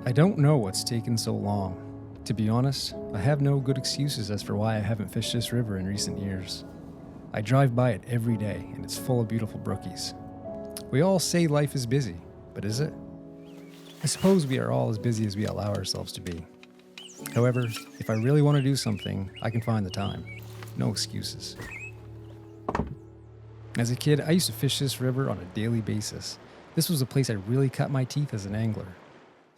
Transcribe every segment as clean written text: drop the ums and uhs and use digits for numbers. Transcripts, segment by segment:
I don't know what's taken so long. To be honest, I have no good excuses as for why I haven't fished this river in recent years. I drive by it every day and it's full of beautiful brookies. We all say life is busy, but is it? I suppose we are all as busy as we allow ourselves to be. However, if I really want to do something, I can find the time. No excuses. As a kid, I used to fish this river on a daily basis. This was a place I really cut my teeth as an angler.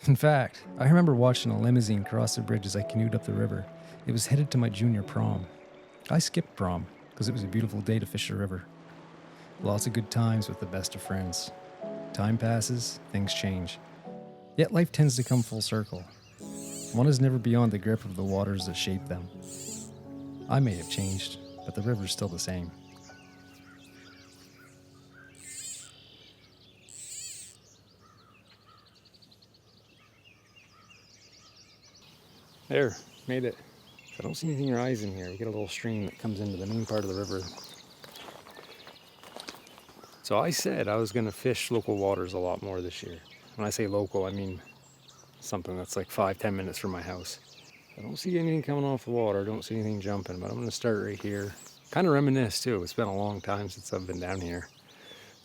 In fact, I remember watching a limousine cross the bridge as I canoed up the river. It was headed to my junior prom. I skipped prom because it was a beautiful day to fish the river. Lots of good times with the best of friends. Time passes, things change. Yet life tends to come full circle. One is never beyond the grip of the waters that shape them. I may have changed, but the river's still the same. There, made it. I don't see anything rising here. We get a little stream that comes into the main part of the river. So I said I was going to fish local waters a lot more this year. When I say local, I mean something that's like 5-10 minutes from my house. I don't see anything coming off the water. I don't see anything jumping, but I'm going to start right here. Kind of reminisce too. It's been a long time since I've been down here.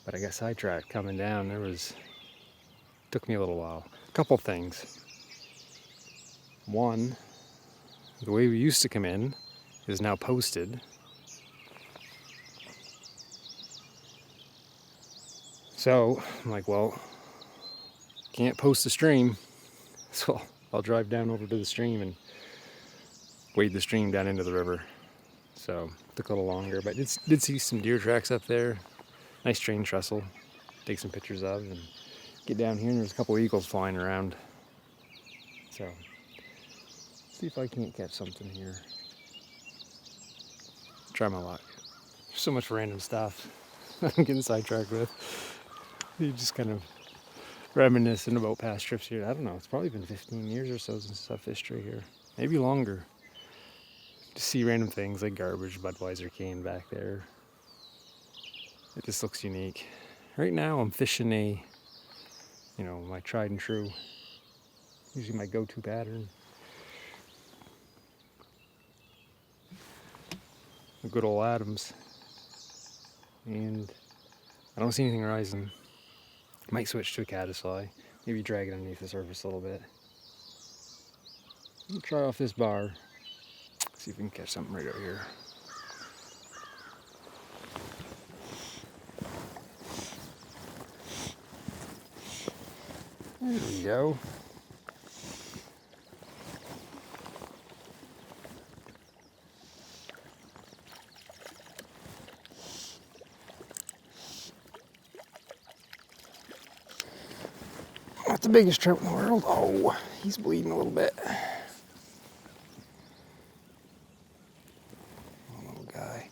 But I got sidetracked coming down. Took me a little while. A couple things. One, the way we used to come in is now posted. So I'm like, well, can't post the stream. So I'll drive down over to the stream and wade the stream down into the river. So took a little longer, but did see some deer tracks up there. Nice train trestle. Take some pictures of and get down here and there's a couple eagles flying around. So see if I can't catch something here. Try my luck. There's so much random stuff I'm getting sidetracked with. You just kind of reminiscing about past trips here. I don't know, it's probably been 15 years or so since I've fished right here. Maybe longer. To see random things like garbage, Budweiser can back there. It just looks unique. Right now I'm fishing my tried and true, usually my go-to pattern. The good old Adams. And I don't see anything rising. Might switch to a caddisfly. Maybe drag it underneath the surface a little bit. I'll try off this bar. See if we can catch something right out here. There we go. Not the biggest trout in the world. Oh, he's bleeding a little bit. Little guy.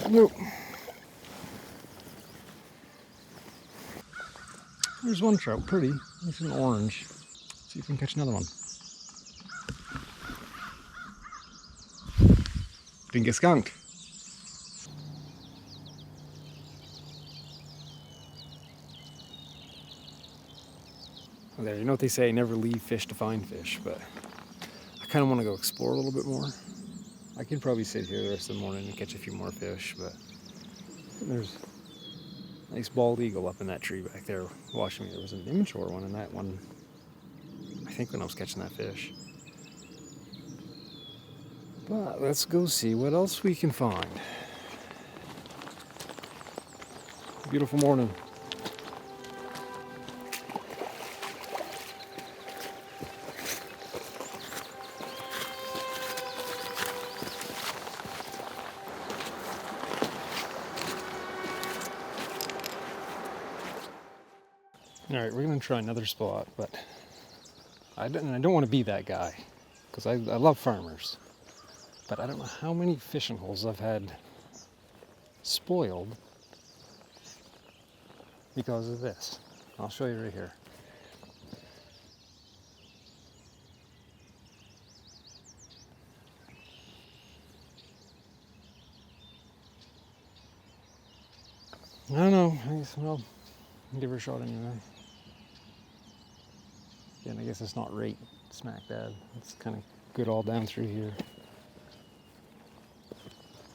Nope. There's one trout, pretty. It's an orange. See if we can catch another one. Didn't get skunked. There, you know what they say, never leave fish to find fish, but I kind of want to go explore a little bit more. I could probably sit here the rest of the morning and catch a few more fish, but there's a nice bald eagle up in that tree back there watching me. There was an immature one in that one, I think, when I was catching that fish. But let's go see what else we can find. Beautiful morning. All right, we're gonna try another spot, but I don't want to be that guy because I love farmers, but I don't know how many fishing holes I've had spoiled because of this. I'll show you right here. I don't know. I guess, well, Give her a shot anyway. Yeah, and I guess it's not right smack dab. It's kind of good all down through here.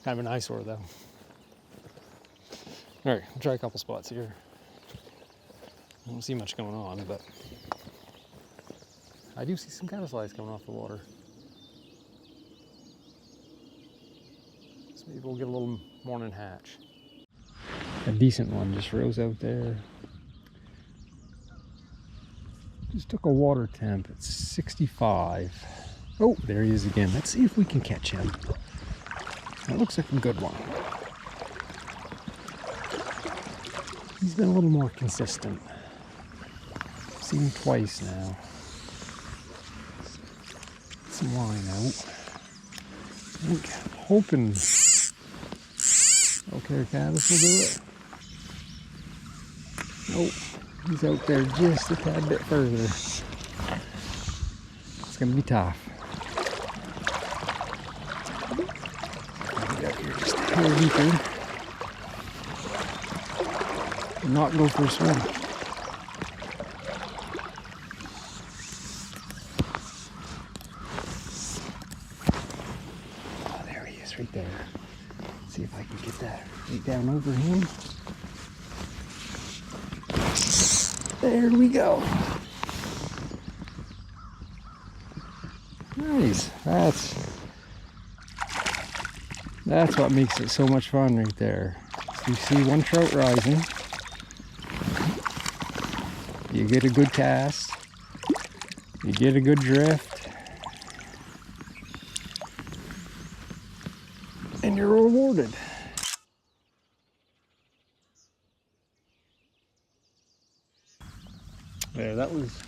Kind of an eyesore though. All right, I'll try a couple spots here. I don't see much going on, but I do see some caddisflies coming off the water. So maybe we'll get a little morning hatch. A decent one just rose out there. Just took a water temp at 65. Oh, there he is again. Let's see if we can catch him. That looks like a good one. He's been a little more consistent. Seen him twice now. Some line out. I'm hoping okay, caddis will do it. Nope, he's out there just a tad bit further. It's gonna be tough. Get out here just a hair deeper. And not go for a swim. Oh, there he is right there. Let's see if I can get that right down over him. There we go. Nice. That's what makes it so much fun right there. You see one trout rising. You get a good cast. You get a good drift. And you're rewarded. There, that was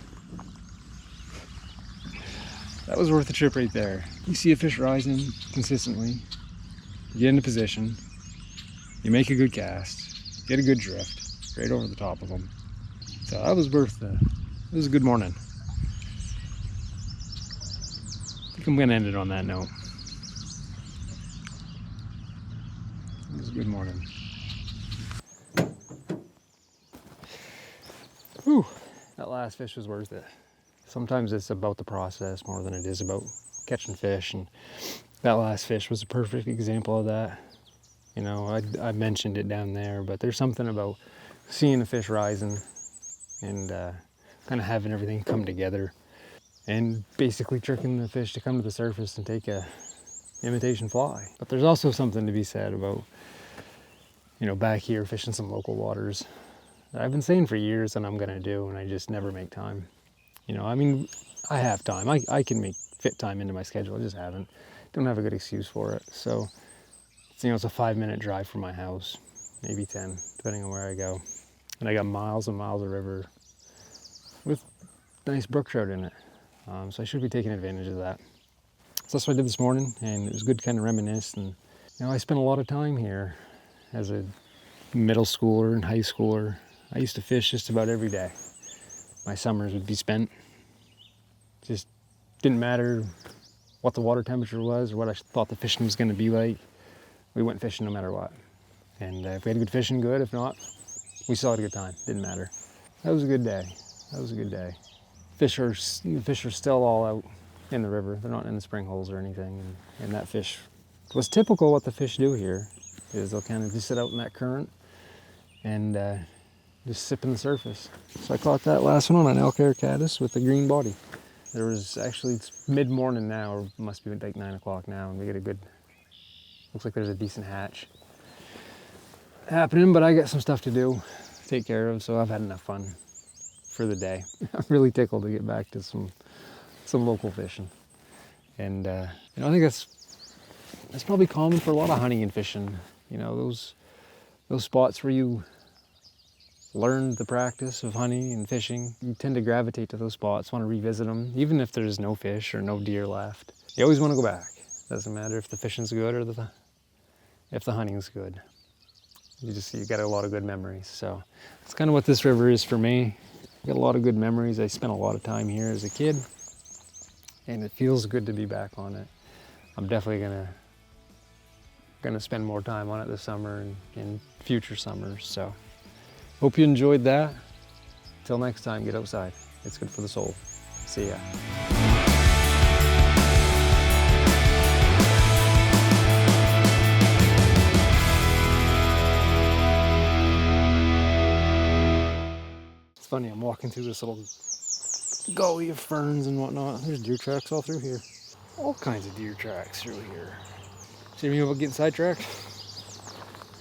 worth the trip right there. You see a fish rising consistently, you get into position, you make a good cast, get a good drift right over the top of them. So that was worth it. It was a good morning. I think I'm gonna end it on that note. It was a good morning. Whew. That last fish was worth it. Sometimes it's about the process more than it is about catching fish, and that last fish was a perfect example of that. You know, I mentioned it down there, but there's something about seeing the fish rising and kind of having everything come together and basically tricking the fish to come to the surface and take a imitation fly. But there's also something to be said about, you know, back here fishing some local waters that I've been saying for years and I'm gonna do, and I just never make time. You know, I mean, I have time. I can fit time into my schedule. I just haven't. Don't have a good excuse for it. So, you know, it's a 5-minute drive from my house, maybe 10, depending on where I go. And I got miles and miles of river with nice brook trout in it. So I should be taking advantage of that. So that's what I did this morning, and it was good to kind of reminisce. And, you know, I spent a lot of time here as a middle schooler and high schooler. I used to fish just about every day. My summers would be spent. Just didn't matter what the water temperature was or what I thought the fishing was going to be like. We went fishing no matter what. And if we had good fishing, good. If not, we still had a good time. Didn't matter. That was a good day. That was a good day. The fish are still all out in the river. They're not in the spring holes or anything. And that fish was typical. What the fish do here is they'll kind of just sit out in that current and just sipping the surface. So I caught that last one on an elk hair caddis with a green body. There was actually, it's mid-morning now, or must be like 9 o'clock now, and we get a good, looks like there's a decent hatch happening, but I got some stuff to do, take care of, so I've had enough fun for the day. I'm really tickled to get back to some local fishing. And you know, I think that's probably common for a lot of hunting and fishing. You know, those spots where you learn the practice of hunting and fishing, you tend to gravitate to those spots, want to revisit them, even if there's no fish or no deer left. You always want to go back. Doesn't matter if the fishing's good or if the hunting's good. You got a lot of good memories. So that's kind of what this river is for me. I got a lot of good memories. I spent a lot of time here as a kid, and it feels good to be back on it. I'm definitely gonna spend more time on it this summer and in future summers. So hope you enjoyed that. Till next time, get outside. It's good for the soul. See ya. It's funny, I'm walking through this little gully of ferns and whatnot. There's deer tracks all through here. All kinds of deer tracks through here. See me about getting sidetracked?